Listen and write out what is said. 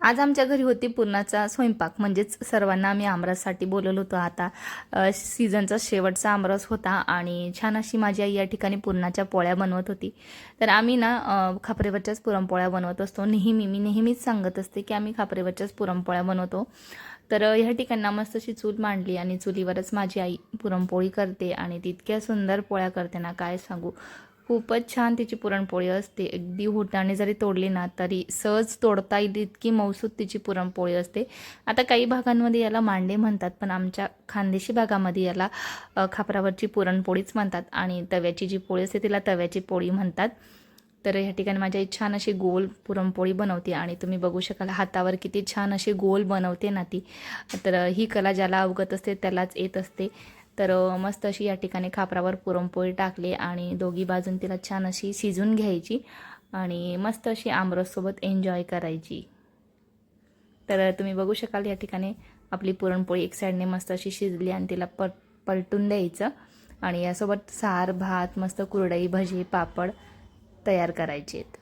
आज आमच्या घरी होती पुरणाचा स्वयंपाक, म्हणजेच सर्वांना आम्ही आमरससाठी बोलवलं होतं. आता सीझनचा शेवटचा आमरस होता आणि छान अशी माझी आई या ठिकाणी पुरणाच्या पोळ्या बनवत होती. तर आम्ही ना खापरेवरच्याच पुरणपोळ्या बनवत असतो. मी नेहमीच सांगत असते की आम्ही खापरेवरच्याच पुरणपोळ्या बनवतो. तर ह्या ठिकाणी मस्त अशी चूल मांडली आणि चुलीवरच माझी आई पुरणपोळी करते आणि ती इतक्या सुंदर पोळ्या करते ना, काय सांगू. खूपच छान तिची पुरणपोळी असते. अगदी हुटाने जरी तोडली ना तरी सहज तोडता येईल इतकी मौसूद तिची पुरणपोळी असते. आता काही भागांमध्ये याला मांडे म्हणतात, पण आमच्या खानदेशी भागामध्ये याला खापरावरची पुरणपोळीच म्हणतात आणि तव्याची जी पोळी असते तिला तव्याची पोळी म्हणतात. तर ह्या ठिकाणी माझी आई छान अशी गोल पुरणपोळी बनवते आणि तुम्ही बघू शकाल हातावर किती छान अशी गोल बनवते ना ती. तर ही कला ज्याला अवगत असते त्यालाच येत असते. तर मस्त अशी या ठिकाणी खापरावर पुरणपोळी टाकली आणि दोघी बाजून तिला छान अशी शिजून घ्यायची आणि मस्त अशी आमरससोबत एन्जॉय करायची. तर तुम्ही बघू शकाल या ठिकाणी आपली पुरणपोळी एक साईडने मस्त अशी शिजली आणि तिला पलटून द्यायचं आणि यासोबत सार, भात, मस्त कुरडई, भजी, पापड तयार करायचे आहेत.